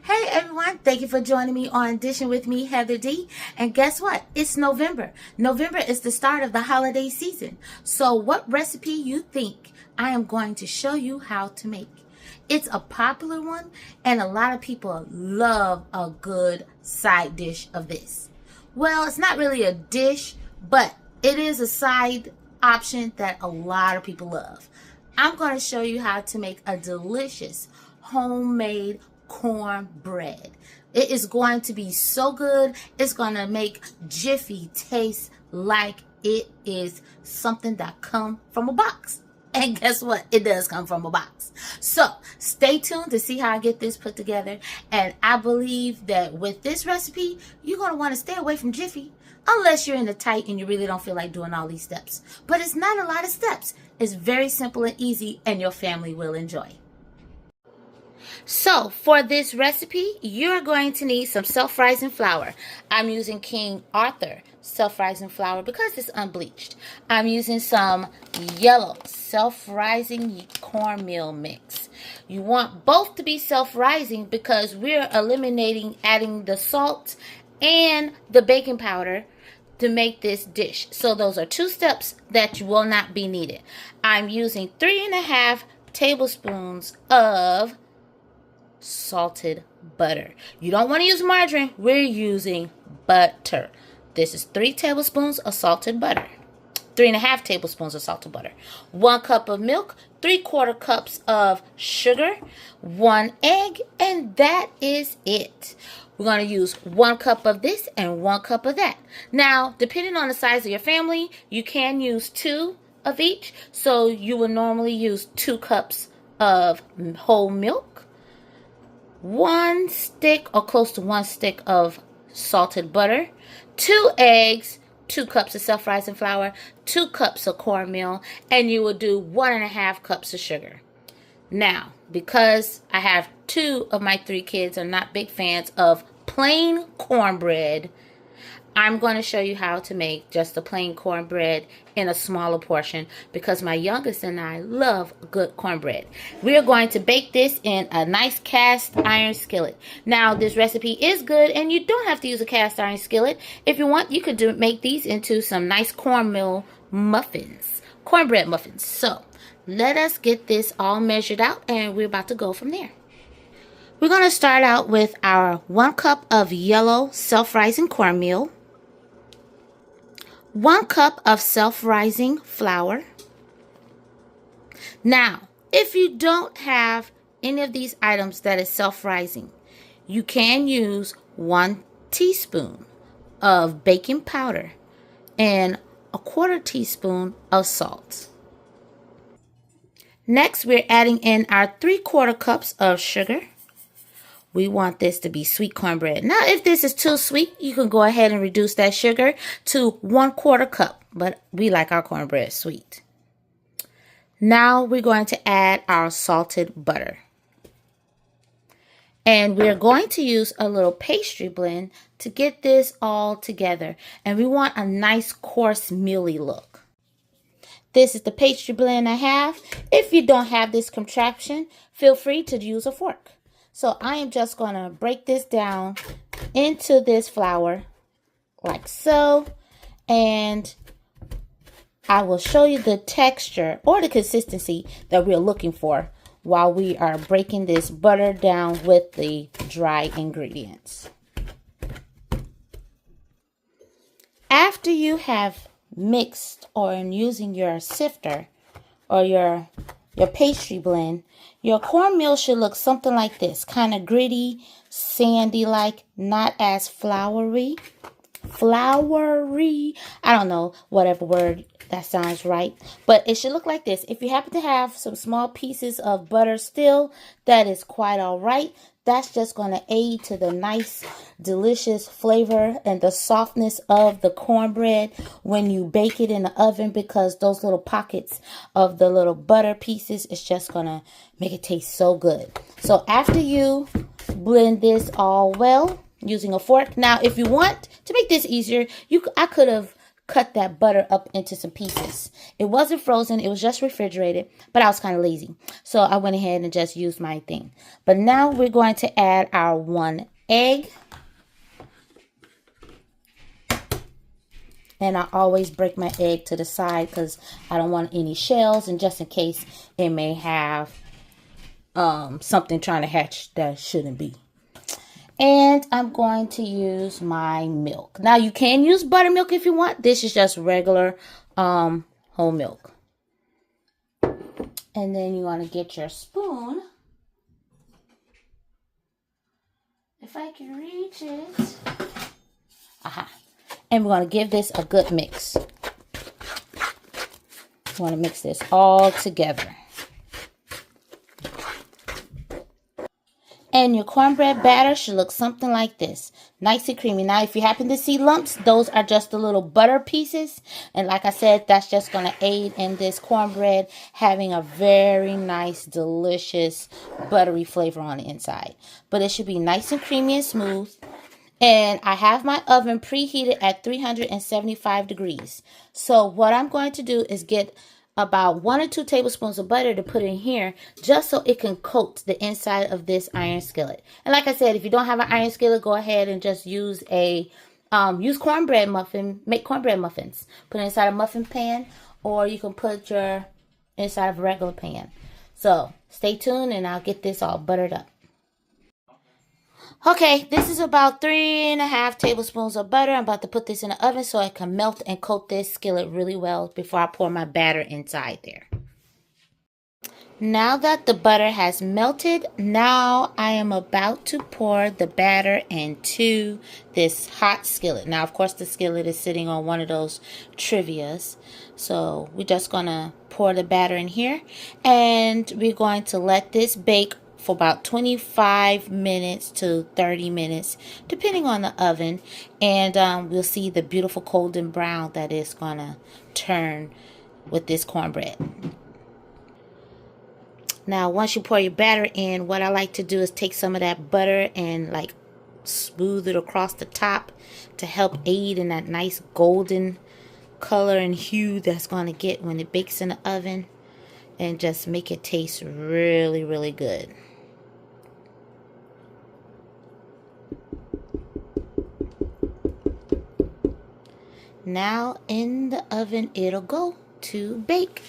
Hey everyone, thank you for joining me on Dishing with me, Heather D. And guess what? It's November. November is the start of the holiday season. So what recipe you think I am going to show you how to make? It's a popular one and a lot of people love a good side dish of this. Well, it's not really a dish, but it is a side option that a lot of people love. I'm going to show you how to make a delicious homemade cornbread. It is going to be so good. It's going to make Jiffy taste like it is something that come from a box. And guess what? It does come from a box. So stay tuned to see how I get this put together. And I believe that with this recipe, you're going to want to stay away from Jiffy unless you're in the tight and you really don't feel like doing all these steps. But it's not a lot of steps. It's very simple and easy, and your family will enjoy. So for this recipe, you're going to need some self-rising flour. I'm using King Arthur self-rising flour because it's unbleached. I'm using some yellow self-rising cornmeal mix. You want both to be self-rising because we're eliminating adding the salt and the baking powder to make this dish. So those are two steps that will not be needed. I'm using 3.5 tablespoons of salted butter. You don't want to use margarine. We're using butter. This is 3 tablespoons of salted butter. 3.5 tablespoons of salted butter. 1 cup of milk. 3/4 cups of sugar. 1 egg. And that is it. We're going to use 1 cup of this and 1 cup of that. Now, depending on the size of your family, you can use 2 of each. So you will normally use 2 cups of whole milk, 1 stick or close to 1 stick of salted butter, 2 eggs, 2 cups of self-rising flour, 2 cups of cornmeal, and you will do 1.5 cups of sugar. Now, because I have 2 of my 3 kids are not big fans of plain cornbread, I'm going to show you how to make just a plain cornbread in a smaller portion because my youngest and I love good cornbread. We are going to bake this in a nice cast iron skillet. Now, this recipe is good and you don't have to use a cast iron skillet. If you want, you could make these into some nice cornmeal muffins, cornbread muffins. So, let us get this all measured out and we're about to go from there. We're going to start out with our 1 cup of yellow self-rising cornmeal, 1 cup of self-rising flour. Now, if you don't have any of these items that is self-rising, you can use 1 teaspoon of baking powder and 1/4 teaspoon of salt. Next, we're adding in our 3/4 cups of sugar. We want this to be sweet cornbread. Now, if this is too sweet, you can go ahead and reduce that sugar to 1/4 cup. But we like our cornbread sweet. Now, we're going to add our salted butter. And we're going to use a little pastry blend to get this all together. And we want a nice coarse mealy look. This is the pastry blend I have. If you don't have this contraption, feel free to use a fork. So I am just going to break this down into this flour like so. And I will show you the texture or the consistency that we're looking for while we are breaking this butter down with the dry ingredients. After you have mixed or using your sifter or your pastry blend, your cornmeal should look something like this, kind of gritty, sandy-like, not as floury. I don't know, whatever word that sounds right, but it should look like this. If you happen to have some small pieces of butter still, that is quite all right. That's just going to aid to the nice, delicious flavor and the softness of the cornbread when you bake it in the oven, because those little pockets of the little butter pieces is just going to make it taste so good. So after you blend this all well using a fork. Now, if you want to make this easier, I could have cut that butter up into some pieces. It wasn't frozen. It was just refrigerated, but I was kind of lazy. So I went ahead and just used my thing. But now we're going to add our 1 egg. And I always break my egg to the side because I don't want any shells, and just in case it may have something trying to hatch that shouldn't be. And I'm going to use my milk. Now you can use buttermilk if you want. This is just regular whole milk. And then you want to get your spoon. If I can reach it. Aha. And we're going to give this a good mix. You want to mix this all together. And your cornbread batter should look something like this. Nice and creamy. Now, if you happen to see lumps, those are just the little butter pieces. And like I said, that's just going to aid in this cornbread having a very nice, delicious, buttery flavor on the inside. But it should be nice and creamy and smooth. And I have my oven preheated at 375 degrees. So what I'm going to do is get about 1 or 2 tablespoons of butter to put in here just so it can coat the inside of this iron skillet. And like I said, if you don't have an iron skillet, go ahead and just use a cornbread muffin, make cornbread muffins. Put it inside a muffin pan, or you can put your inside of a regular pan. So stay tuned and I'll get this all buttered up. Okay, this is about 3½ tablespoons of butter. I'm about to put this in the oven so it can melt and coat this skillet really well before I pour my batter inside there. Now that the butter has melted, now I am about to pour the batter into this hot skillet. Now, of course, the skillet is sitting on one of those trivias. So we're just going to pour the batter in here. And we're going to let this bake for about 25 minutes to 30 minutes, depending on the oven. And we'll see the beautiful golden brown that is going to turn with this cornbread. Now, once you pour your batter in, what I like to do is take some of that butter and like smooth it across the top to help aid in that nice golden color and hue that's going to get when it bakes in the oven, and just make it taste really, really good. Now in the oven it'll go to bake.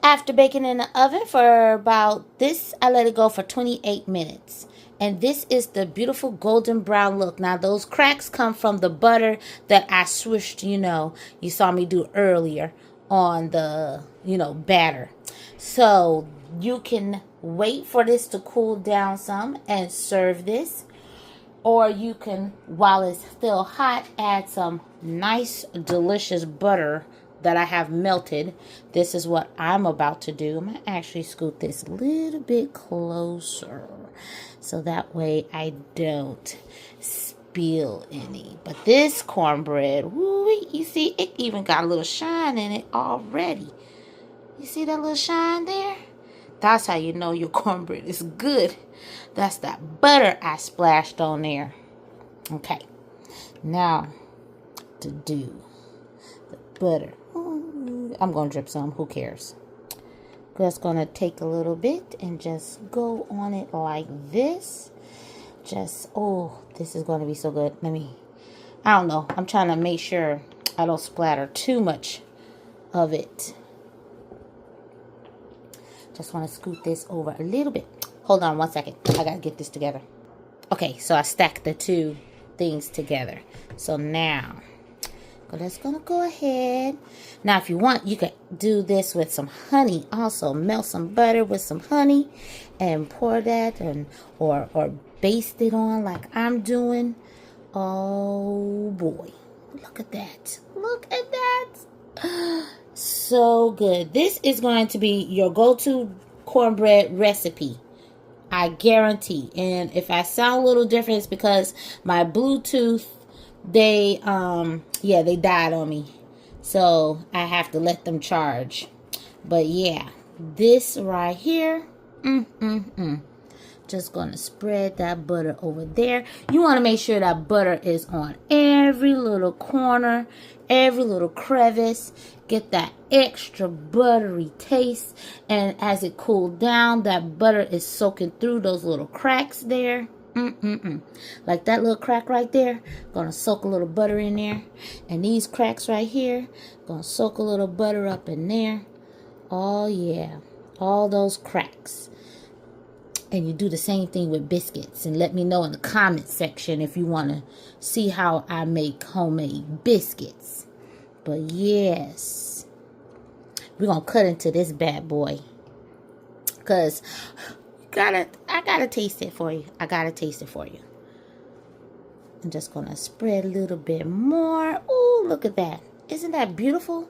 After baking in the oven for about this, I let it go for 28 minutes. And this is the beautiful golden brown look. Now those cracks come from the butter that I swished, you saw me do earlier on the, batter. So you can wait for this to cool down some and serve this. Or you can, while it's still hot, add some nice, delicious butter that I have melted. This is what I'm about to do. I'm going to actually scoot this a little bit closer, so that way I don't spill any. But this cornbread, woo, you see, it even got a little shine in it already. You see that little shine there? That's how you know your cornbread is good. That's that butter I splashed on there. Okay, now to do the butter. I'm going to drip some. Who cares? Just going to take a little bit and just go on it like this. This is going to be so good. I don't know. I'm trying to make sure I don't splatter too much of it. Just want to scoot this over a little bit. Hold on 1 second. I got to get this together. Okay, so I stacked the two things together. So now, that's going to go ahead. Now, if you want, you could do this with some honey also. Melt some butter with some honey and pour that or baste it on like I'm doing. Oh, boy. Look at that. Look at that. So good. This is going to be your go-to cornbread recipe. I guarantee. And if I sound a little different, it's because my Bluetooth, they died on me. So I have to let them charge. But yeah, this right here, Just going to spread that butter over there. You want to make sure that butter is on every little corner, every little crevice. Get that extra buttery taste. And as it cools down, that butter is soaking through those little cracks there. Like that little crack right there. Gonna soak a little butter in there. And these cracks right here, gonna soak a little butter up in there. Oh yeah, all those cracks. And you do the same thing with biscuits. And let me know in the comment section if you want to see how I make homemade biscuits. But yes, we're going to cut into this bad boy. Because I got to taste it for you. I got to taste it for you. I'm just going to spread a little bit more. Ooh, look at that. Isn't that beautiful?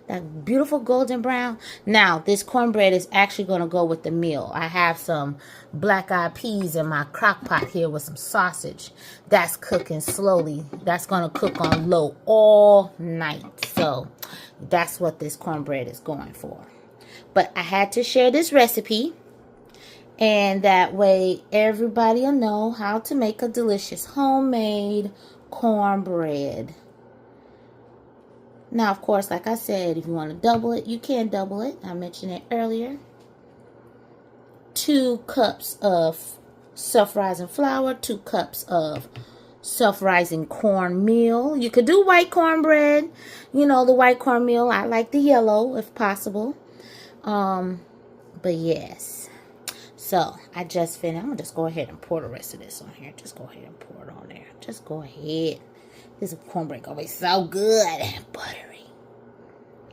That beautiful golden brown. Now, this cornbread is actually going to go with the meal. I have some black-eyed peas in my crock pot here with some sausage. That's cooking slowly. That's going to cook on low all night. So, that's what this cornbread is going for. But I had to share this recipe. And that way, everybody will know how to make a delicious homemade cornbread. Now, of course, like I said, if you want to double it, you can double it. I mentioned it earlier. 2 cups of self-rising flour, 2 cups of self-rising cornmeal. You could do white cornbread. You know, the white cornmeal. I like the yellow if possible. But yes. So, I just finished. I'm going to just go ahead and pour the rest of this on here. Just go ahead and pour it on there. Just go ahead. This cornbread gonna be so good and buttery.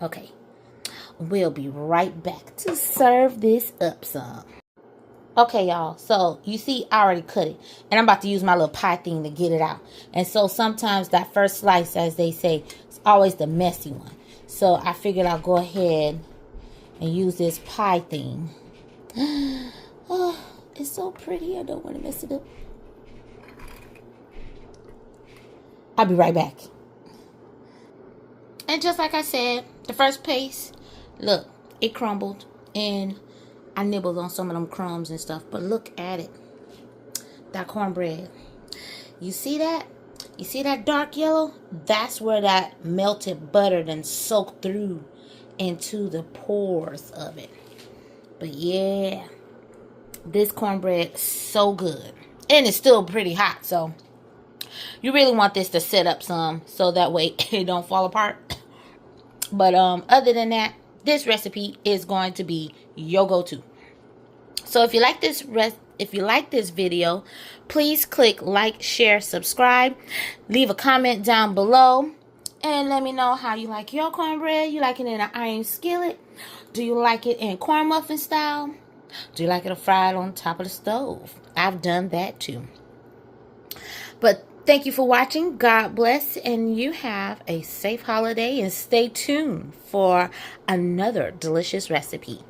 Okay, we'll be right back to serve this up some. Okay, y'all. So you see, I already cut it, and I'm about to use my little pie thing to get it out. And so sometimes that first slice, as they say, is always the messy one. So I figured I'll go ahead and use this pie thing. Oh, it's so pretty. I don't want to mess it up. I'll be right back. And just like I said, the first paste, look, it crumbled. And I nibbled on some of them crumbs and stuff. But look at it. That cornbread. You see that? You see that dark yellow? That's where that melted butter then soaked through into the pores of it. But yeah, this cornbread is so good. And it's still pretty hot, so you really want this to set up some so that way it don't fall apart. But other than that, this recipe is going to be your go-to. So if you like this video, please click like, share, subscribe, leave a comment down below, and let me know how you like your cornbread. You like it in an iron skillet? Do you like it in corn muffin style? Do you like it fried on top of the stove? I've done that too. But thank you for watching. God bless, and you have a safe holiday, and stay tuned for another delicious recipe.